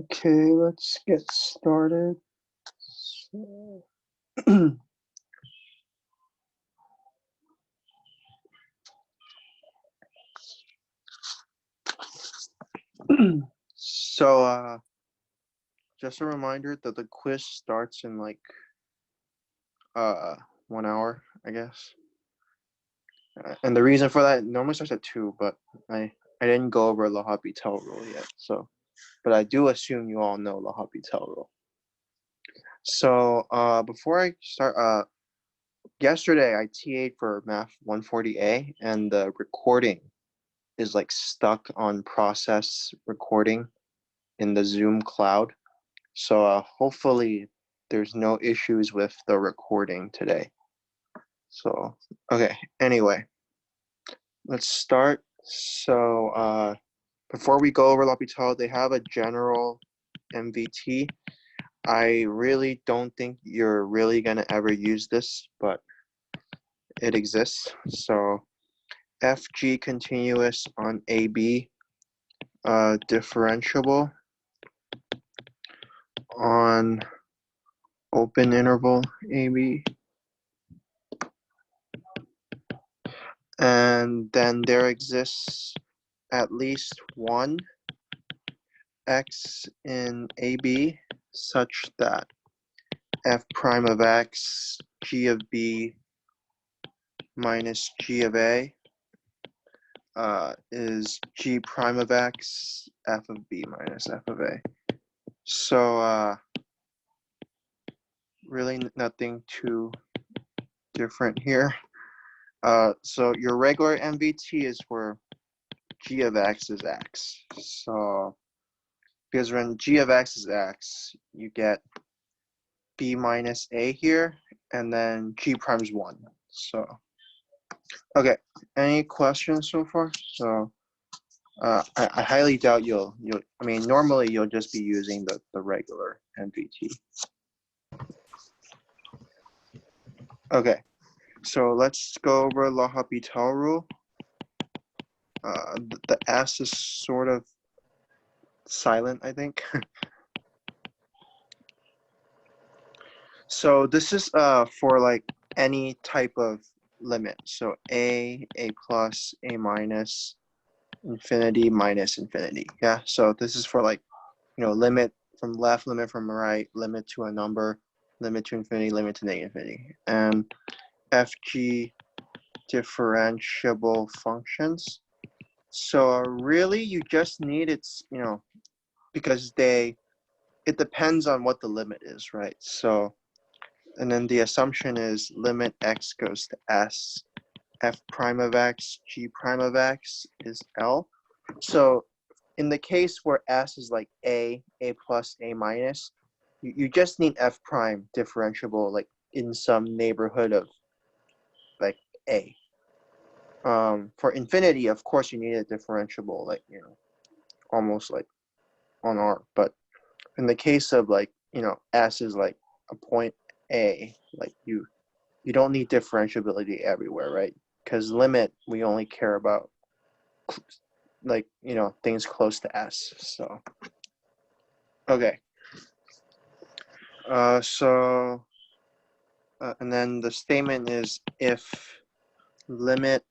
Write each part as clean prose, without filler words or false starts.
Okay, let's get started. So, just a reminder that the quiz starts in like uh 1 hour, I guess. And the reason for that normally starts at 2, but I didn't go over L'Hopital rule yet. So, but I do assume you all know L'Hopital rule. So, before I start, yesterday I TA'd for Math 140A, and the recording is like stuck on process recording in the Zoom cloud. So hopefully there's no issues with the recording today. So, okay, anyway, let's start. So before we go over L'Hopital, they have a general MVT. I really don't think you're really gonna ever use this, but it exists. So FG continuous on AB, differentiable on open interval AB. And then there exists at least one x in AB such that f prime of x, g of b minus g of a is g prime of x, f of b minus f of a. So really nothing too different here. So your regular MVT is where g of x is x. So because when g of x is x, you get b minus a here, and then g prime is 1. So, okay, any questions so far? So, I highly doubt you'll, I mean, normally you'll just be using the regular MVT. Okay, so let's go over L'Hopital rule. The S is sort of silent, I think. So this is for like any type of limit. So a plus, a minus, infinity minus infinity. Yeah, so this is for like, limit from left, limit from right, limit to a number, limit to infinity, limit to negative infinity. And FG differentiable functions. So really you just need it's, because it depends on what the limit is, right? So, and then the assumption is limit x goes to s, f prime of x, g prime of x is L. So in the case where s is like a plus, a minus, you just need f prime differentiable like in some neighborhood of like a. For infinity, of course, you need a differentiable like, almost like on R. But in the case of like, s is like a point a, like you don't need differentiability everywhere, right? Because limit, we only care about like, things close to s. So, okay. And then the statement is if limit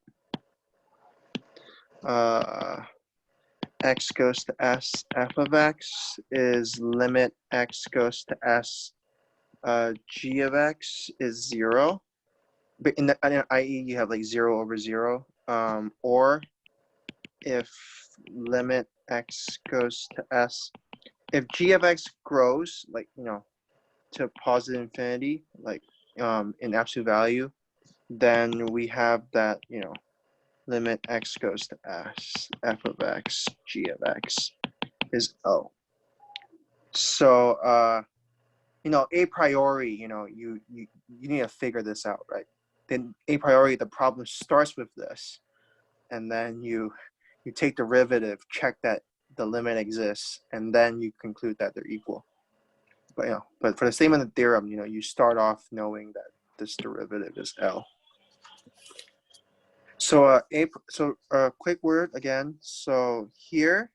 x goes to s, f of x is limit x goes to s, g of x is 0. But in the i.e. you have like 0 over 0. Or if limit x goes to s, if g of x grows like, to positive infinity, like in absolute value, then we have that, limit x goes to s, f of x, g of x is O. So, a priori, you need to figure this out, right? Then a priori, the problem starts with this, and then you take derivative, check that the limit exists, and then you conclude that they're equal. But but for the statement of the theorem, you start off knowing that this derivative is L. So a quick word again. So here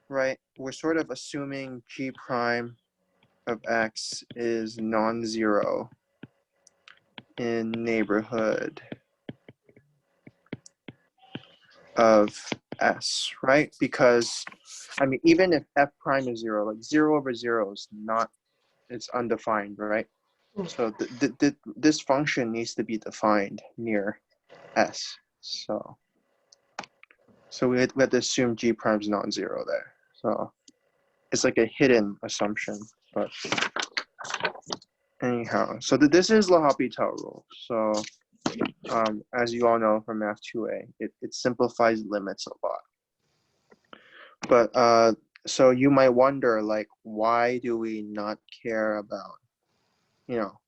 right, we're sort of assuming g prime of x is non-zero in neighborhood of S, right? Because, I mean, even if f prime is 0, like 0 over 0 is not, it's undefined, right? So this function needs to be defined near S. So we have to assume g prime is non-zero there. So it's like a hidden assumption, but anyhow. So this is L'Hopital rule. So as you all know from Math 2A, it simplifies limits a lot. But so you might wonder, like, why do we not care about, you know,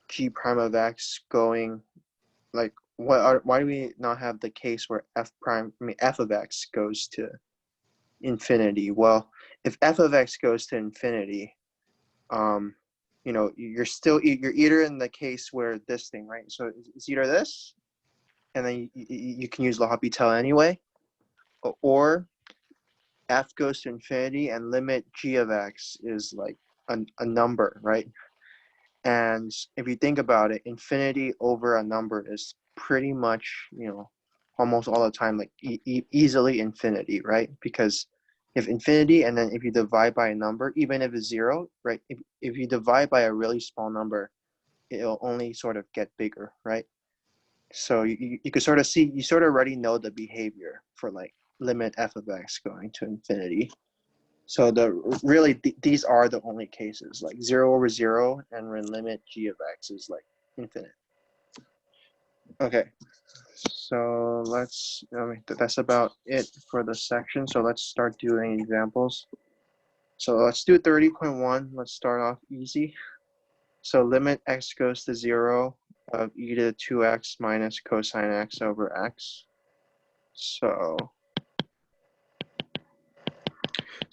g prime of x going, like, why do we not have the case where f of x goes to infinity? Well, if f of x goes to infinity, you know, you're either in the case where this thing, right? So it's either this, and then you can use L'Hopital anyway, or f goes to infinity and limit g of x is like a number, right? And if you think about it, infinity over a number is pretty much, you know, almost all the time, like easily infinity, right? Because if infinity, and then if you divide by a number, even if it's 0, right? If you divide by a really small number, it'll only sort of get bigger, right? So you could sort of see, you sort of already know the behavior for like limit f of x going to infinity. So these are the only cases, like 0 over 0, and when limit g of x is like infinite. Okay, so that's about it for the section. So let's start doing examples. So let's do 30.1. Let's start off easy. So limit x goes to 0 of e to the 2x minus cosine x over x. So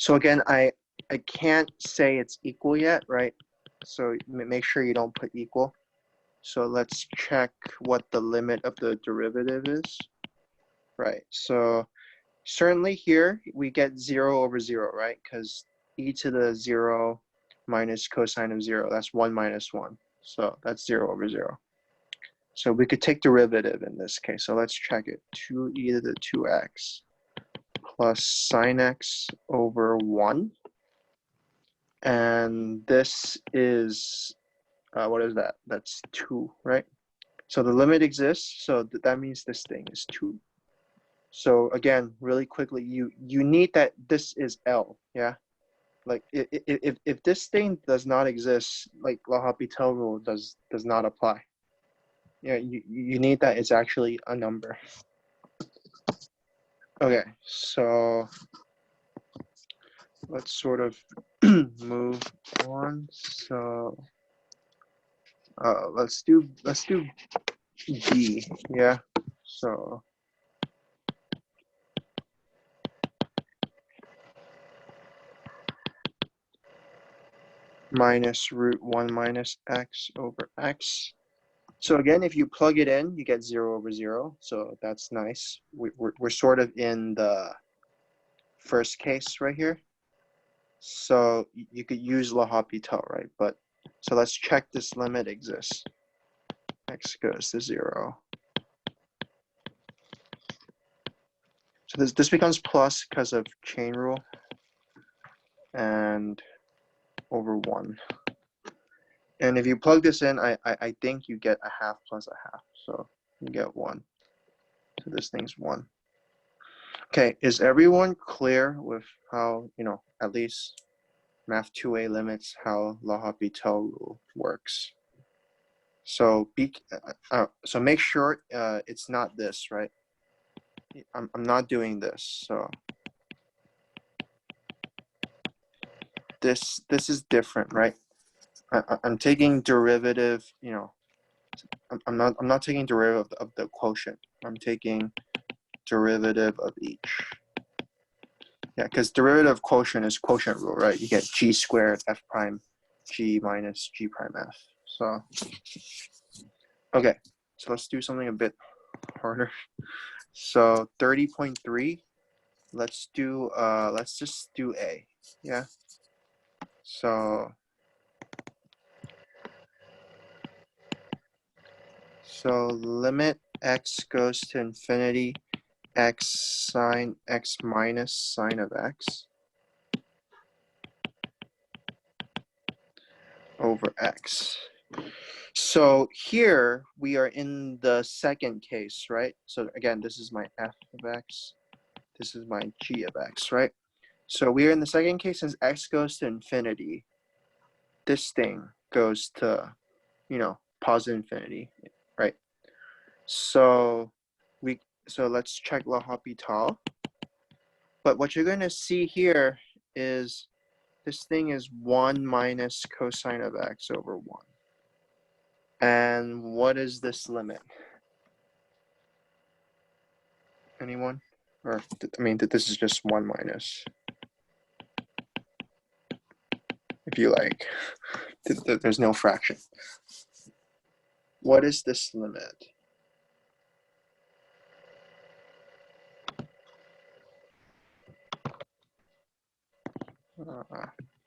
again, I can't say it's equal yet, right? So make sure you don't put equal. So let's check what the limit of the derivative is. Right, so certainly here we get 0 over 0, right? Because e to the 0 minus cosine of 0, that's 1 minus 1. So that's 0 over 0. So we could take derivative in this case. So let's check it. 2e to the 2x plus sine x over 1. And this is, what is that? That's 2, right? So the limit exists, so that means this thing is 2. So again, really quickly, you need that this is L, yeah? Like if this thing does not exist, like L'Hopital rule does not apply. Yeah, you need that it's actually a number. Okay, so let's sort of move on. So let's do B, yeah? So minus root 1 minus x over x. So again, if you plug it in, you get 0 over 0. So that's nice. We're sort of in the first case right here. So you could use L'Hopital, right? But so let's check this limit exists. X goes to 0. So this becomes plus because of chain rule and over 1. And if you plug this in, I think you get a half plus a half. So you get 1. So this thing's 1. Okay, is everyone clear with how, you know, at least Math 2A limits, how L'Hopital rule works? So so make sure it's not this, right? I'm not doing this. So this is different, right? I'm taking derivative, you know, I'm not taking derivative of the quotient. I'm taking derivative of each. Yeah, because derivative quotient is quotient rule, right? You get g squared f prime g minus g prime f. So, okay, so let's do something a bit harder. So 30.3, let's just do A. Yeah. So limit x goes to infinity, x sine x minus sine of x over x. So here we are in the second case, right? So again, this is my f of x. This is my g of x, right? So we are in the second case since x goes to infinity. This thing goes to, positive infinity, right? So let's check L'Hopital. But what you're going to see here is this thing is 1 minus cosine of x over 1. And what is this limit? Anyone? Or, I mean, this is just 1 minus. If you like. There's no fraction. What is this limit?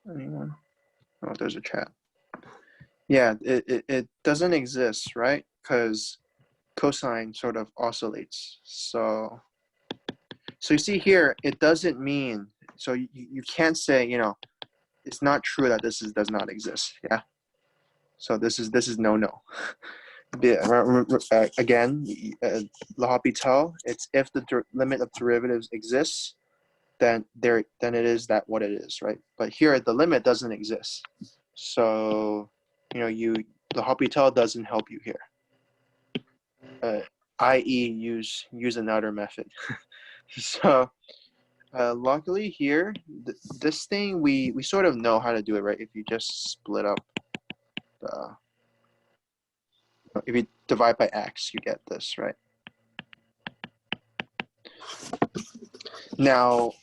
Anyone? Oh, there's a chat. Yeah, it doesn't exist, right? Because cosine sort of oscillates. So you see here, it doesn't mean, so you can't say, it's not true that this does not exist. Yeah. So this is no. Again, L'Hopital, it's if the limit of derivatives exists, then it is that what it is, right? But here the limit doesn't exist. So L'Hopital doesn't help you here. I.e. use another method. So luckily here, this thing we sort of know how to do it, right? If you just split up if you divide by x, you get this, right? Now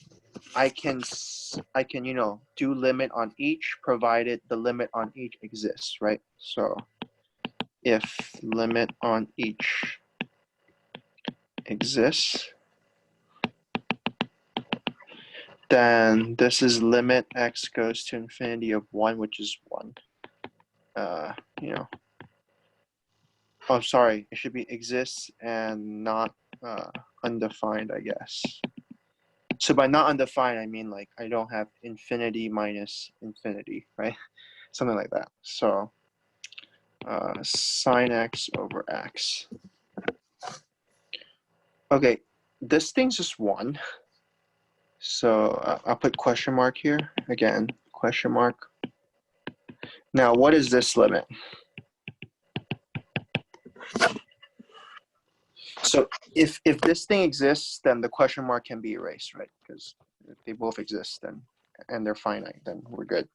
I can do limit on each provided the limit on each exists, right? So if limit on each exists, then this is limit x goes to infinity of 1, which is 1. Oh, sorry, it should be exists and not undefined, I guess. So by not undefined, I mean like I don't have infinity minus infinity, right? Something like that. So sine x over x. Okay, this thing's just 1. So I'll put question mark here. Again, question mark. Now, what is this limit? So if this thing exists, then the question mark can be erased, right? Because if they both exist, then and they're finite, then we're good.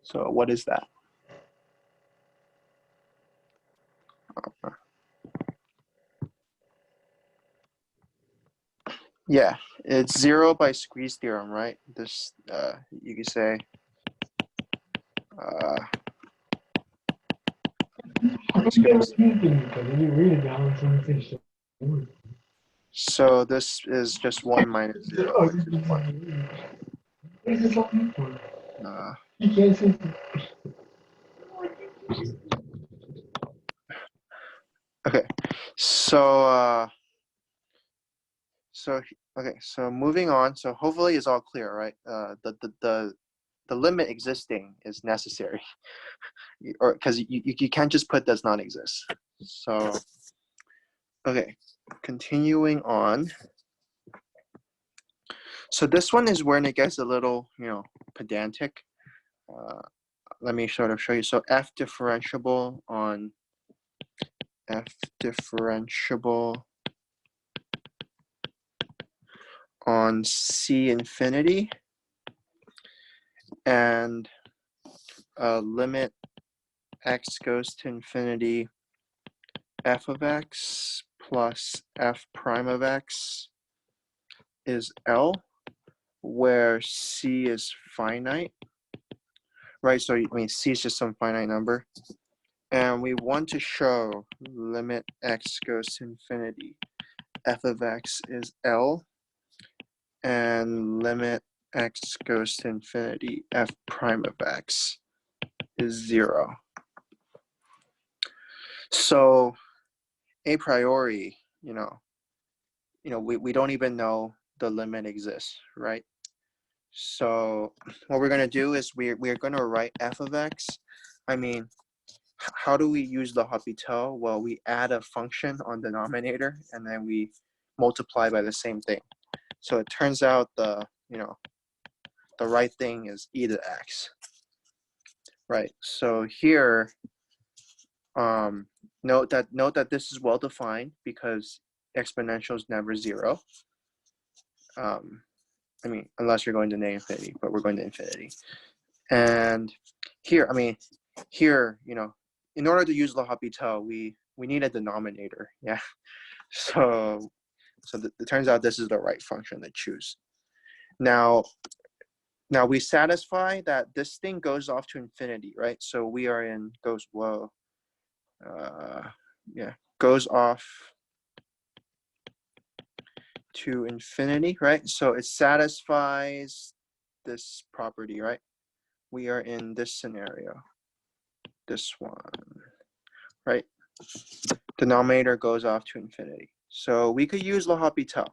So what is that? Yeah, it's 0 by squeeze theorem, right? This you could say. So this is just 1 minus 0, which is 1. Okay, so so moving on. So hopefully it's all clear, right? The limit existing is necessary, or because you can't just put does not exist. So okay, continuing on. So this one is where it gets a little pedantic. Let me sort of show you. So f differentiable on C infinity, and limit x goes to infinity f of x plus f prime of x is L, where C is finite, right? So I mean, C is just some finite number. And we want to show limit x goes to infinity f of x is L, and limit x goes to infinity, f prime of x is 0. So a priori, we don't even know the limit exists, right? So what we're going to do is we're going to write f of x. I mean, how do we use the L'Hopital? Well, we add a function on the denominator and then we multiply by the same thing. So it turns out the right thing is e to the x, right? So here, note that this is well defined because exponential is never 0. I mean, unless you're going to negative infinity, but we're going to infinity. And here, in order to use L'Hopital, we need a denominator, yeah. So it turns out this is the right function to choose. Now we satisfy that this thing goes off to infinity, right? So we are in goes off to infinity, right? So it satisfies this property, right? We are in this scenario, this one, right? Denominator goes off to infinity. So we could use L'Hopital.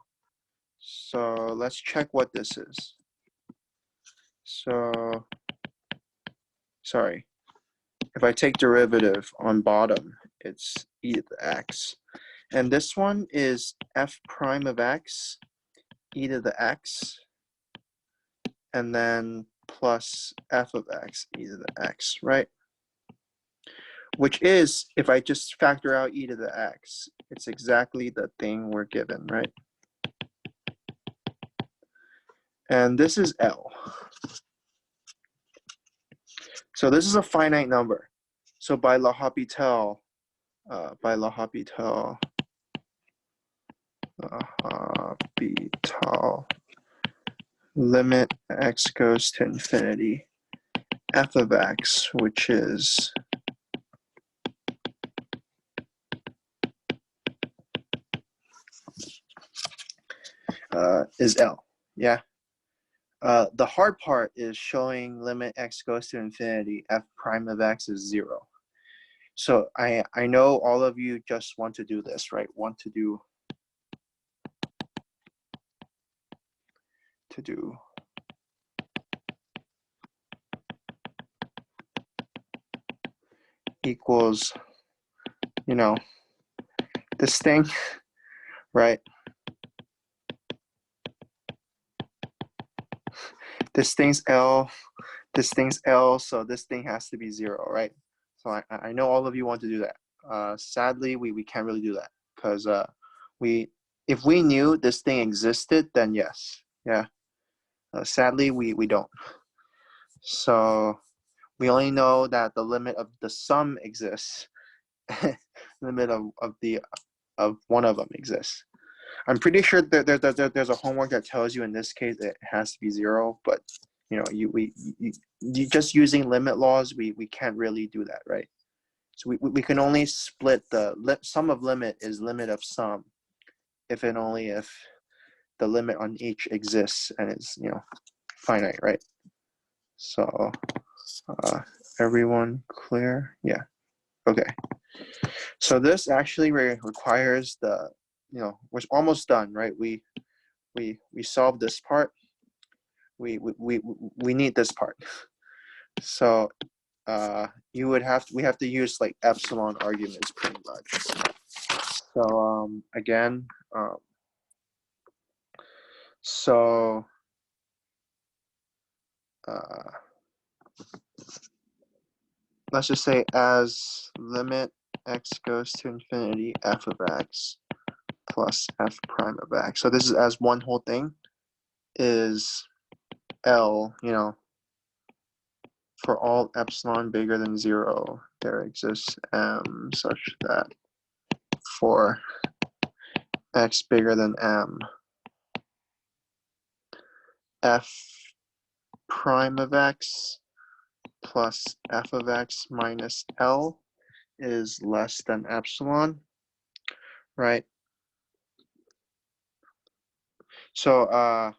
So let's check what this is. So, sorry. If I take derivative on bottom, it's e to the x. And this one is f prime of x, e to the x, and then plus f of x, e to the x, right? Which is, if I just factor out e to the x, it's exactly the thing we're given, right? And this is L. So this is a finite number. So by L'Hopital, limit x goes to infinity, f of x, which is L, yeah. The hard part is showing limit x goes to infinity, f prime of x is 0. So I know all of you just want to do this, right? Want to do equals, this thing, right? This thing's L, so this thing has to be 0, right? So I know all of you want to do that. Sadly, we can't really do that because if we knew this thing existed, then yes, yeah. Sadly, we don't. So we only know that the limit of the sum exists. Limit of one of them exists. I'm pretty sure there's a homework that tells you in this case it has to be 0, but you just using limit laws, we can't really do that, right? So we can only split the sum of limit is limit of sum if and only if the limit on each exists and it's finite, right? So everyone clear? Yeah. Okay. So this actually requires we're almost done, right? We solved this part. We need this part. So we have to use like epsilon arguments pretty much. So again, let's just say as limit x goes to infinity, f of x plus f prime of x. So this is as one whole thing is L, for all epsilon bigger than 0, there exists M such that for x bigger than M, f prime of x plus f of x minus L is less than epsilon, right? So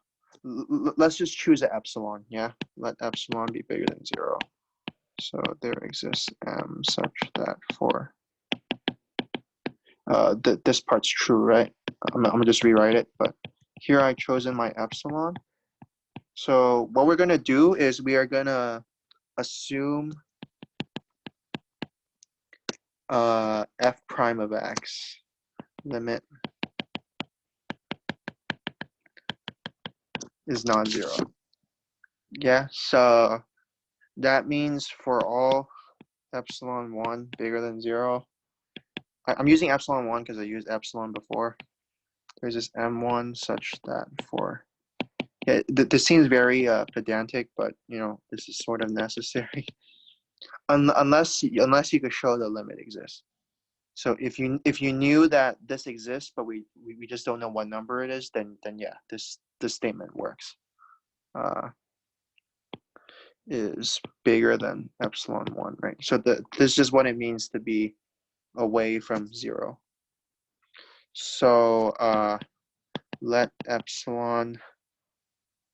let's just choose an epsilon. Yeah, let epsilon be bigger than 0. So there exists m such that for this part's true, right? I'm gonna just rewrite it, but here I've chosen my epsilon. So what we're gonna do is we are gonna assume f prime of x limit is non-zero. Yeah, so that means for all epsilon 1 bigger than 0, I'm using epsilon 1 because I used epsilon before. There's this m1 such that for, yeah, this seems very pedantic, but you know, this is sort of necessary. Unless you could show the limit exists. So if you knew that this exists, but we just don't know what number it is, then yeah, this statement works. Is bigger than epsilon 1, right? So this is what it means to be away from 0. So let epsilon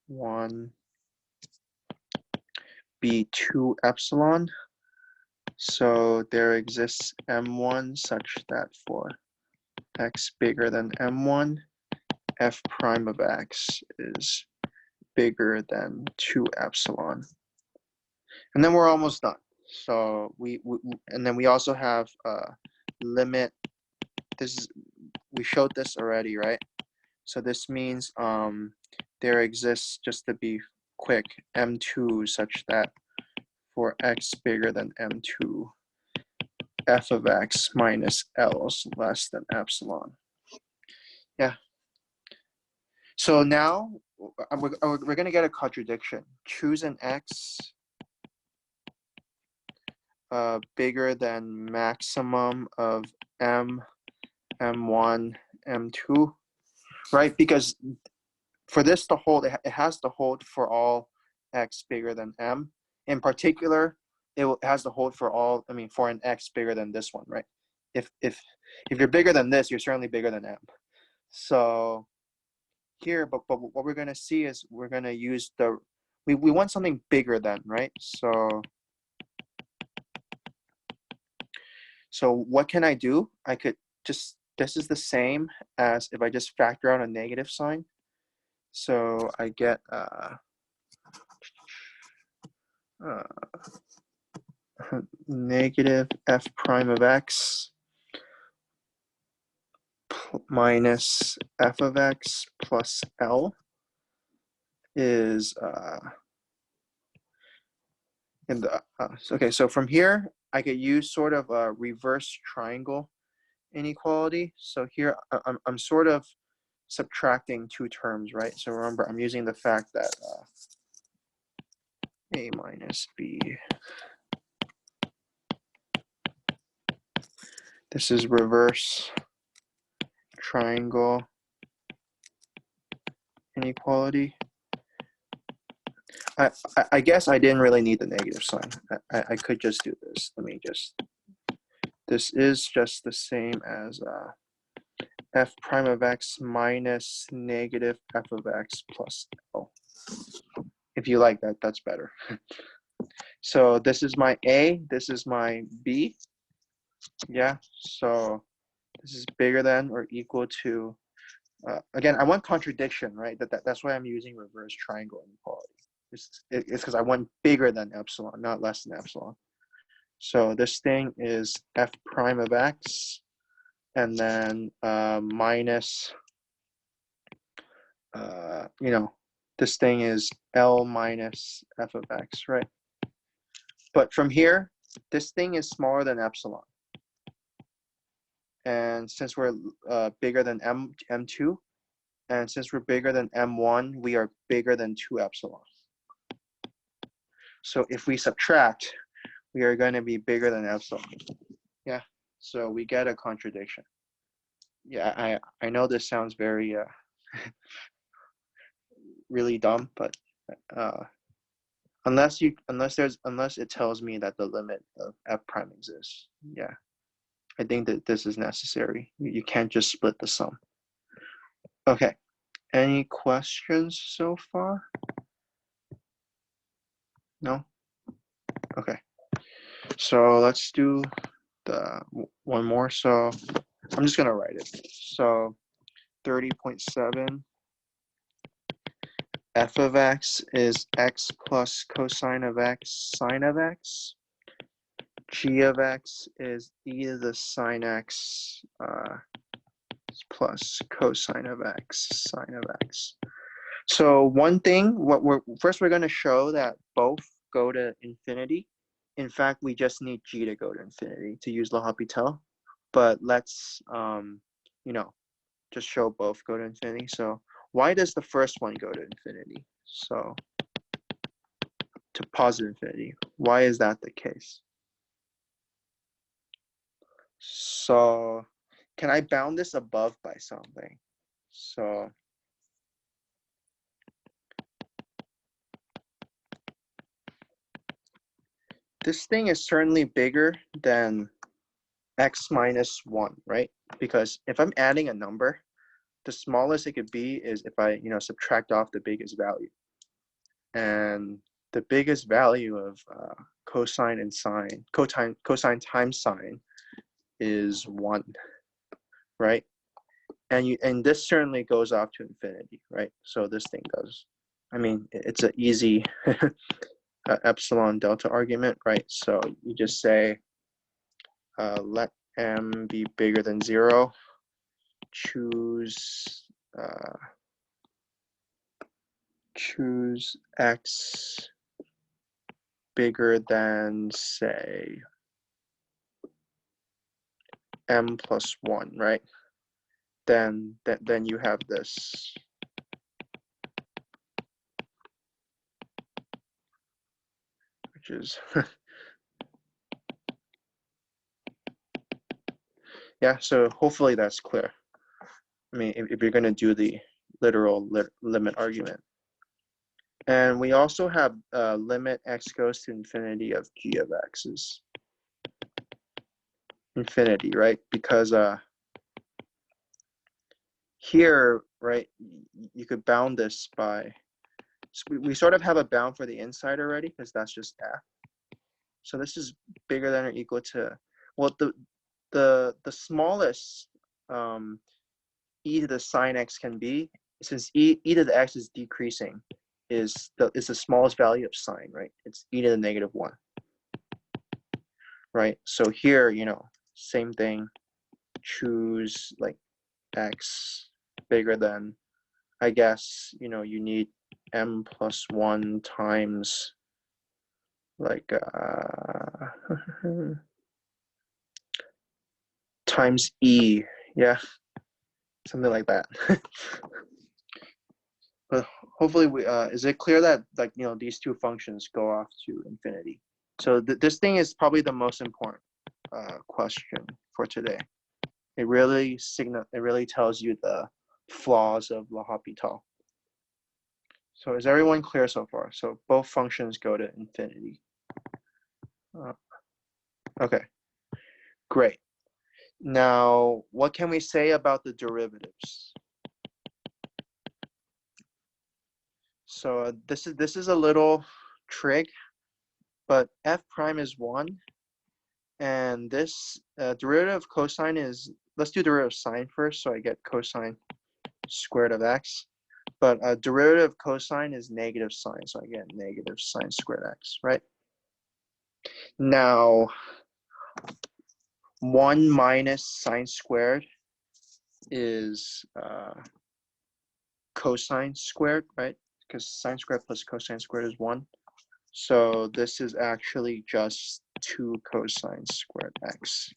1 be 2 epsilon. So there exists m1 such that for x bigger than m1, f prime of x is bigger than 2 epsilon. And then we're almost done. So and then we also have limit. We showed this already, right? So this means there exists, just to be quick, m2 such that for x bigger than m2, f of x minus L is less than epsilon. Yeah. So now we're going to get a contradiction. Choose an x bigger than maximum of m, m1, m2, right? Because for this to hold, it has to hold for all x bigger than m. In particular, it has to hold for all, for an x bigger than this one, right? If you're bigger than this, you're certainly bigger than m. So here, but what we're going to see is we're going to use we want something bigger than, right? So what can I do? I could just, this is the same as if I just factor out a negative sign. So I get negative f prime of x minus f of x plus L is okay, so from here I could use sort of a reverse triangle inequality. So here I'm sort of subtracting two terms, right? So remember, I'm using the fact that a minus b, this is reverse triangle inequality. I guess I didn't really need the negative sign. I could just do this. This is just the same as f prime of x minus negative f of x plus L. If you like that, that's better. So this is my A, this is my B. Yeah, so this is bigger than or equal to, again, I want contradiction, right? That's why I'm using reverse triangle inequality. It's because I want bigger than epsilon, not less than epsilon. So this thing is f prime of x, and then minus, this thing is L minus f of x, right? But from here, this thing is smaller than epsilon. And since we're bigger than m2, and since we're bigger than m1, we are bigger than 2 epsilon. So if we subtract, we are going to be bigger than epsilon. Yeah, so we get a contradiction. Yeah, I know this sounds very really dumb, but unless it tells me that the limit of f prime exists, yeah, I think that this is necessary. You can't just split the sum. Okay, Any questions so far? No? Okay. So let's do the one more. So I'm just gonna write it. So 30.7 f of x is x plus cosine of x sine of x. G of x is e to the sine x plus cosine of x sine of x. So one thing, we're going to show that both go to infinity. In fact, we just need g to go to infinity to use L'Hopital. But let's just show both go to infinity. So why does the first one go to infinity? So to positive infinity. Why is that the case? So can I bound this above by something? So this thing is certainly bigger than x minus 1, right? Because if I'm adding a number, the smallest it could be is if I subtract off the biggest value. And the biggest value of cosine and sine, cosine times sine is 1, right? And this certainly goes off to infinity, right? So this thing does. I mean, it's an easy epsilon delta argument, right? So you just say let m be bigger than 0, choose x bigger than, say, m plus 1, right? Then you have this. Which is yeah, so hopefully that's clear. I mean, if you're going to do the literal limit argument. And we also have limit x goes to infinity of g of x is infinity, right? Because here, right, you could bound this by, so we sort of have a bound for the inside already, because that's just f. So this is bigger than or equal to, well, the smallest e to the sine x can be, since e to the x is decreasing, is the smallest value of sine, right? It's e to the negative 1, right? So here, same thing, choose like x bigger than, I guess, you need m plus 1 times like times e, yeah, something like that. But hopefully is it clear that these two functions go off to infinity? So this thing is probably the most important question for today. It really tells you the flaws of L'Hopital. So is everyone clear so far? So both functions go to infinity. Okay, great. Now, what can we say about the derivatives? So this is a little trick, but f prime is 1, and this derivative of cosine is, let's do derivative of sine first, so I get cosine squared of x. But derivative of cosine is negative sine, so I get negative sine squared x, right? Now, 1 minus sine squared is cosine squared, right? Because sine squared plus cosine squared is 1. So this is actually just 2 cosine squared x.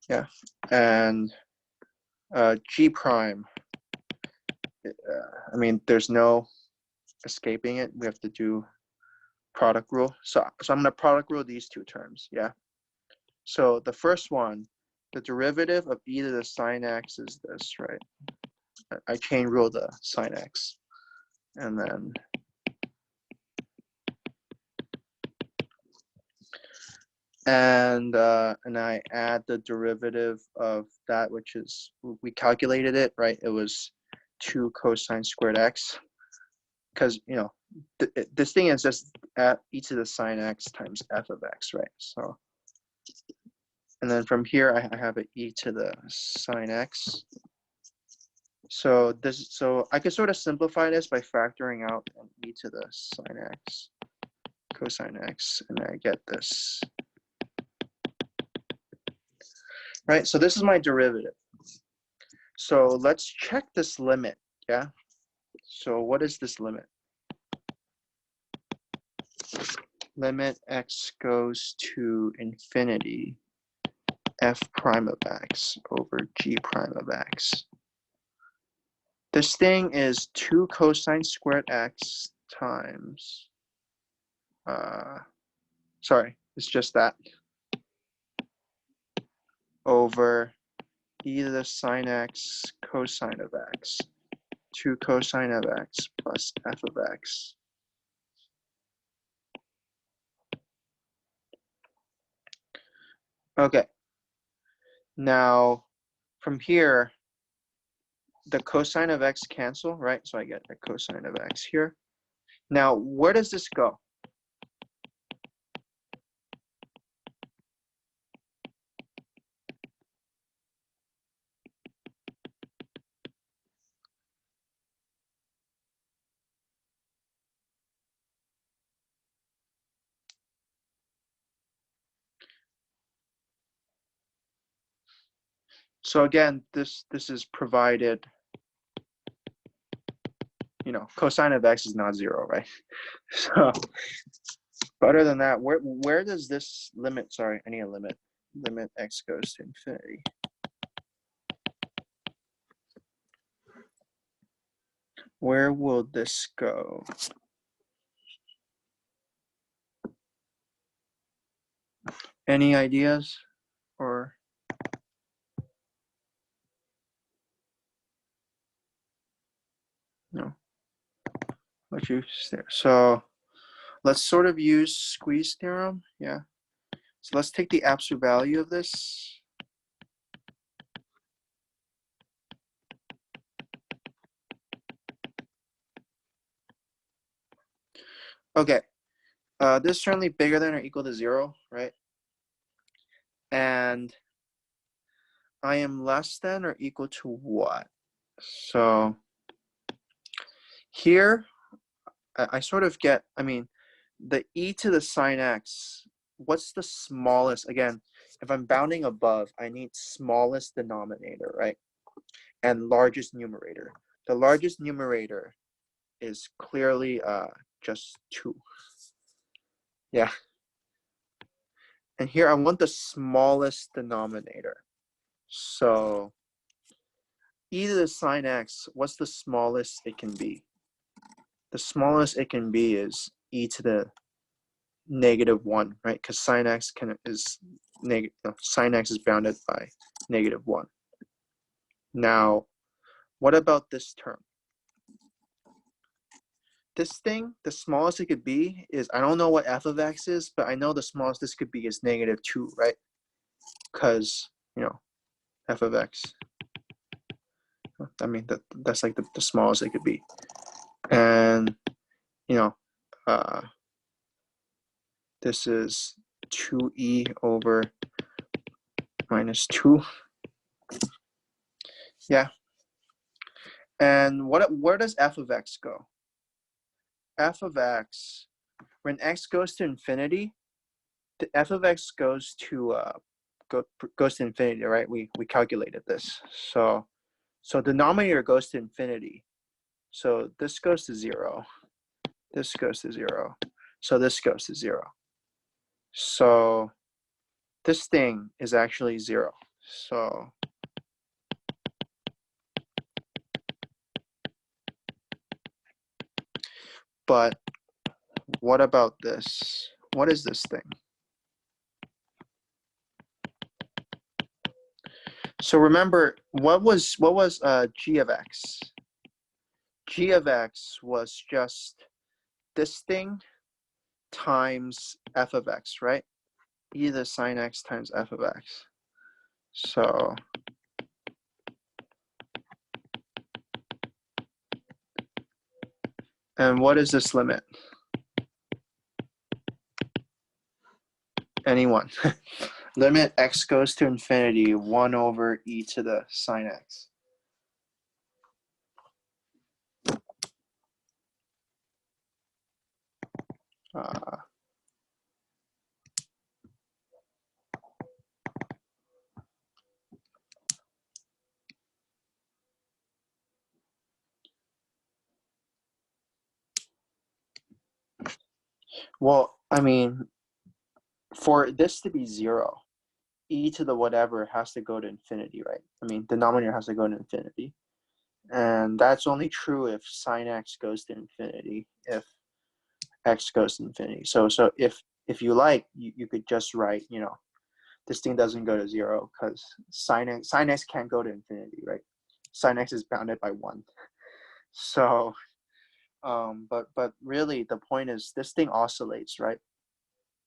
Yeah, and g prime, I mean, there's no escaping it. We have to do product rule. So I'm going to product rule these two terms, yeah? So the first one, the derivative of e to the sine x is this, right? I chain rule the sine x. And then and I add the derivative of that, which is, we calculated it, right? It was 2 cosine squared x, because you know this thing is just at e to the sine x times f of x, right? So, and then from here I have an e to the sine x. So I could sort of simplify this by factoring out an e to the sine x cosine x, and I get this. Right, so this is my derivative. So let's check this limit, yeah? So what is this limit? Limit x goes to infinity, f prime of x over g prime of x. This thing is 2 cosine squared x times, sorry, it's just that, over e to the sine x cosine of x, 2 cosine of x plus f of x. Okay, now from here, the cosine of x cancel, right? So I get a cosine of x here. Now, where does this go? So again, this is provided, you know, cosine of x is not 0, right? So, but other than that, where does this limit, sorry, I need a limit x goes to infinity. Where will this go? Any ideas? Or no? What you say? So let's sort of use squeeze theorem, yeah. So let's take the absolute value of this. Okay, this is certainly bigger than or equal to 0, right? And I am less than or equal to what? So here, I sort of get, I mean, the e to the sine x, what's the smallest? Again, if I'm bounding above, I need smallest denominator, right? And largest numerator. The largest numerator is clearly just 2. Yeah. And here I want the smallest denominator. So e to the sine x, what's the smallest it can be? The smallest it can be is e to the -1, right? Because sine x is negative. No, sine x is bounded by -1. Now, what about this term? This thing, the smallest it could be is, I don't know what f of x is, but I know the smallest this could be is -2, right? Because, you know, f of x. I mean, that's like the smallest it could be. And, you know, this is 2e over -2. Yeah. And where does f of x go? F of x, when x goes to infinity, the f of x goes to infinity, right? We calculated this. So denominator goes to infinity. So this goes to 0. This goes to 0. So this goes to 0. So this thing is actually 0. So but what about this? What is this thing? So remember, what was g of x? G of x was just this thing times f of x, right? E to the sine x times f of x. So And what is this limit? Anyone? Limit x goes to infinity, 1 over e to the sine x. Well, I mean, for this to be 0, e to the whatever has to go to infinity, right? I mean, denominator has to go to infinity. And that's only true if sine x goes to infinity, if x goes to infinity. So if you like, you could just write, this thing doesn't go to 0 because sine x can't go to infinity, right? Sine x is bounded by 1. So, but really the point is this thing oscillates, right?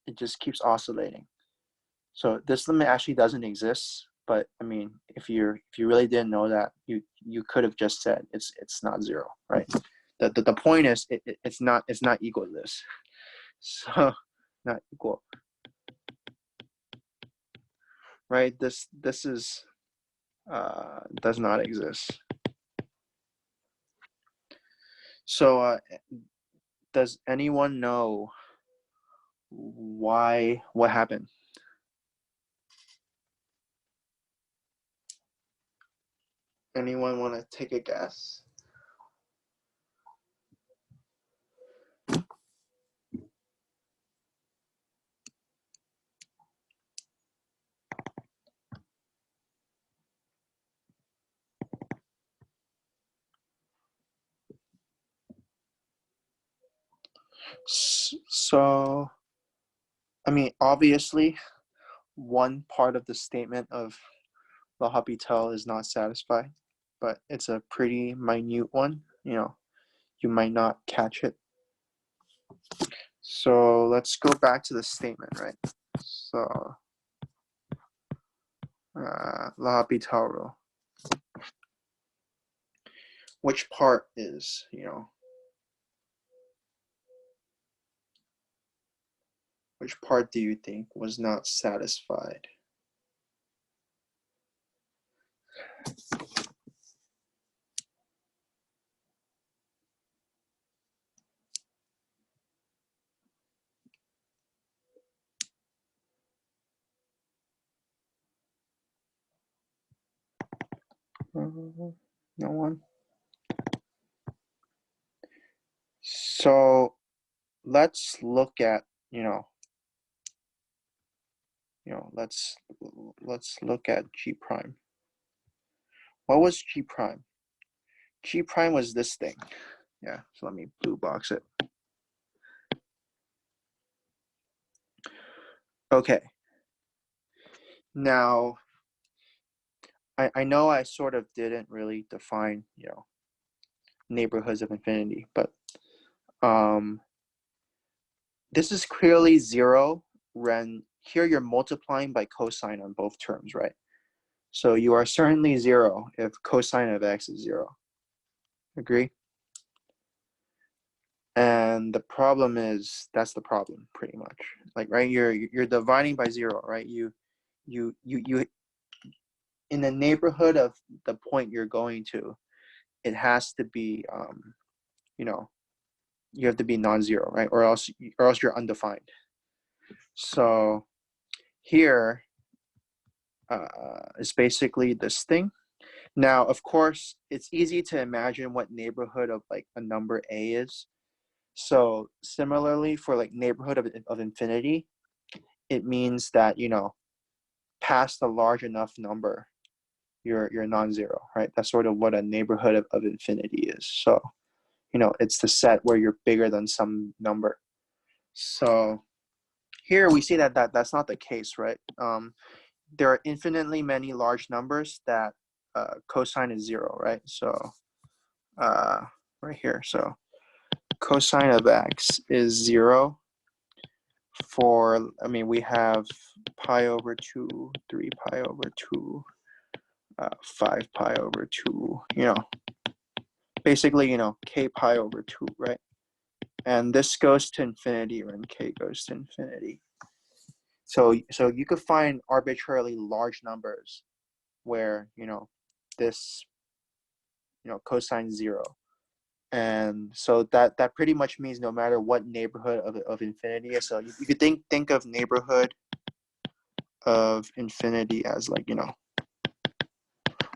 It just keeps oscillating. So this limit actually doesn't exist. But I mean, if you really didn't know that, you could have just said it's not 0, right? The point is it's not equal to this. So not equal, right? This is does not exist. So does anyone know what happened? Anyone want to take a guess? So, I mean, obviously, one part of the statement of L'Hopital is not satisfied, but it's a pretty minute one. You might not catch it. So let's go back to the statement, right? So L'Hopital rule. Which part is, which part do you think was not satisfied? No one. So let's look at, let's look at G prime. What was G prime? G prime was this thing. Yeah, so let me blue box it. Okay. Now, I know I sort of didn't really define, neighborhoods of infinity, but this is clearly 0 when here you're multiplying by cosine on both terms, right? So you are certainly 0 if cosine of x is 0. Agree? And the problem is, that's the problem pretty much. Like, right, you're dividing by 0, right? You in the neighborhood of the point you're going to, it has to be you have to be non-zero, right? Or else you're undefined. So here is basically this thing. Now, of course, it's easy to imagine what neighborhood of like a number a is. So similarly, for like neighborhood of infinity, it means that, past a large enough number, you're non-zero, right? That's sort of what a neighborhood of infinity is. So, it's the set where you're bigger than some number. So here we see that's not the case, right? There are infinitely many large numbers that cosine is 0, right? So right here, so cosine of x is 0 for, we have pi over 2, 3 pi over 2, 5 pi over 2, basically, k pi over 2, right? and this goes to infinity when k goes to infinity. So you could find arbitrarily large numbers where, this, cosine 0. And so that pretty much means no matter what neighborhood of infinity is. So you could think of neighborhood of infinity as like,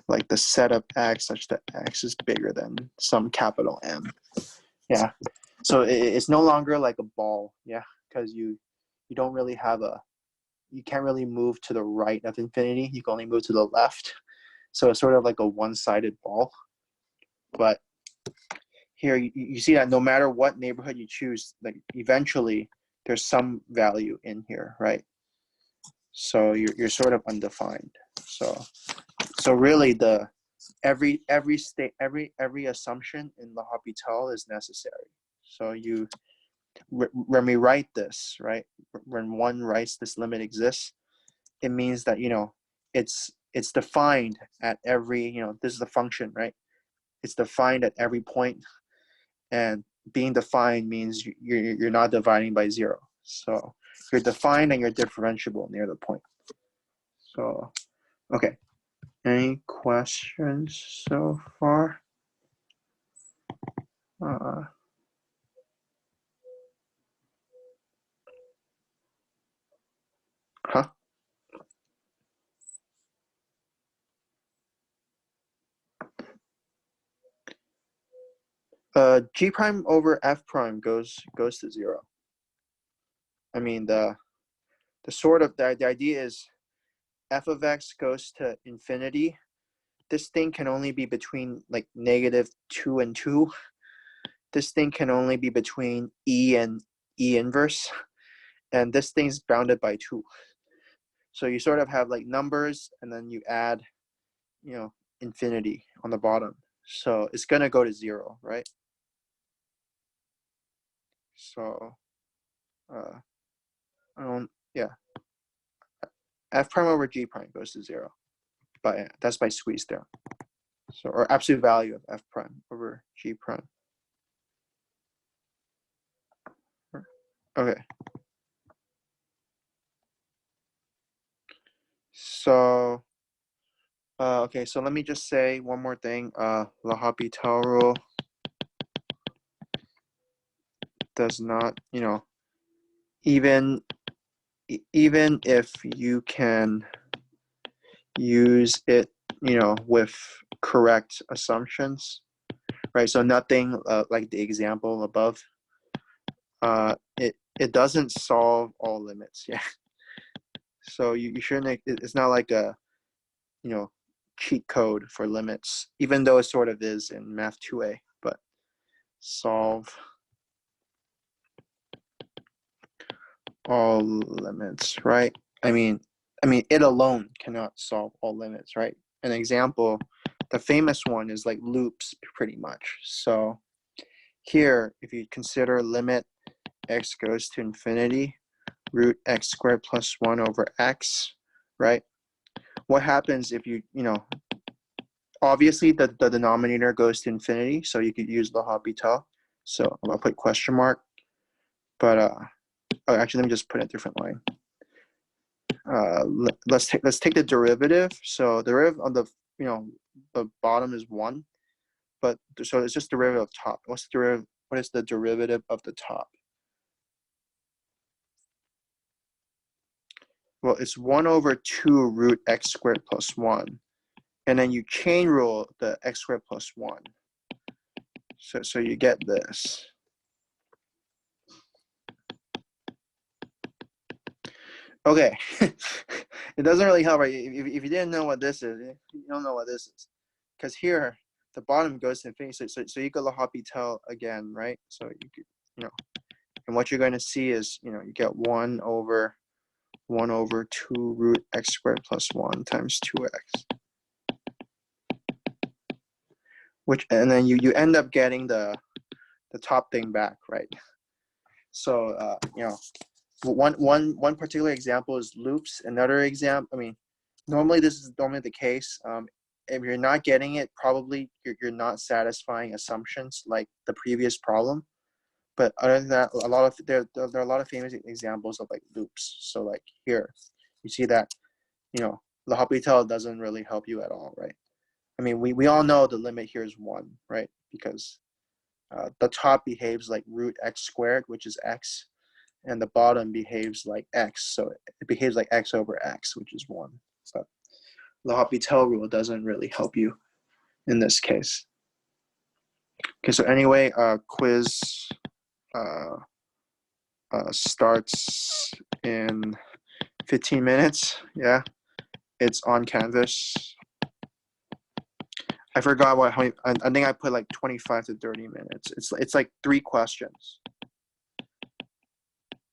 like the set of x such that x is bigger than some capital M. Yeah. So it's no longer like a ball. Yeah. Because you don't really have you can't really move to the right of infinity. You can only move to the left. So it's sort of like a one-sided ball. But here you see that no matter what neighborhood you choose, like eventually there's some value in here, right? So you're sort of undefined. So really every assumption in L'Hopital is necessary. So when we write this, right, when one writes this limit exists, it means that it's defined at every, this is the function, right? It's defined at every point, and being defined means you're not dividing by 0. So you're defined and you're differentiable near the point. So okay, any questions so far? Huh? G prime over F prime goes to 0. I mean, the sort of the idea is f of x goes to infinity. This thing can only be between like -2 and 2. This thing can only be between e and e inverse, and this thing's bounded by 2. So you sort of have like numbers, and then you add, infinity on the bottom. So it's gonna go to 0, right? So, yeah, f prime over g prime goes to 0. That's by squeeze theorem. So, or absolute value of f prime over g prime. Okay. So, okay, so let me just say one more thing. L'Hopital rule does not, even if you can use it, with correct assumptions, right? So nothing like the example above. It doesn't solve all limits. Yeah. So you shouldn't. It's not like a, cheat code for limits, even though it sort of is in Math 2A. But solve all limits, right? I mean, it alone cannot solve all limits, right? An example, the famous one is like loops, pretty much. So here, if you consider limit x goes to infinity, root x squared plus 1 over x, right? What happens if obviously the denominator goes to infinity, so you could use L'Hopital. So I'll put question mark, but actually let me just put a different line. Let's take the derivative. So the derivative on the the bottom is 1, but so it's just derivative of top. What is the derivative of the top? Well, it's 1 over 2 root x squared plus 1, and then you chain rule the x squared plus 1. So you get this. Okay, it doesn't really help, right? If you didn't know what this is, you don't know what this is, because here the bottom goes to infinity. So you go L'Hopital again, right? So you could, and what you're going to see is, you get 1 over 2 root x squared plus 1 times 2x, and then you end up getting the top thing back, right? So one particular example is loops. Another example, normally this is the case. If you're not getting it, probably you're not satisfying assumptions like the previous problem. But other than that, a lot of there are a lot of famous examples of like loops. So like here, you see that, you know, L'Hopital doesn't really help you at all, right? I mean, we all know the limit here is 1, right? Because the top behaves like root x squared, which is x, and the bottom behaves like x. So it behaves like x over x, which is 1. So L'Hopital rule doesn't really help you in this case. Okay, so anyway, quiz starts in 15 minutes. Yeah, it's on Canvas. I forgot what, I think I put like 25 to 30 minutes. It's like 3 questions.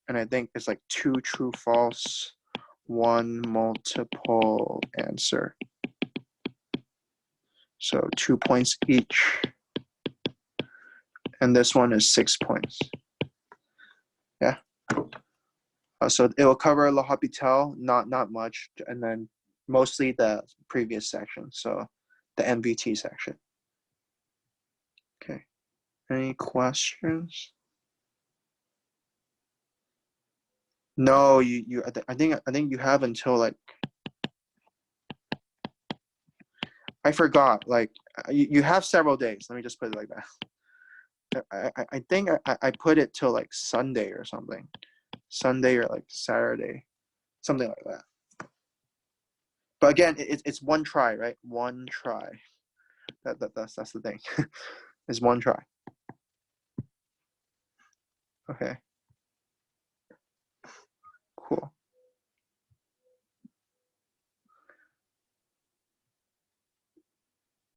And I think it's like 2 true false, 1 multiple answer. So 2 points each. And this one is 6 points. Yeah. So it will cover L'Hopital, not much, and then mostly the previous section. So the MVT section. Okay. Any questions? No, I think you have until like, I forgot, like you have several days. Let me just put it like that. I think I put it till like Sunday or something. Sunday or like Saturday, something like that. But again, it's 1 try, right? 1 try. That's the thing. It's 1 try. Okay.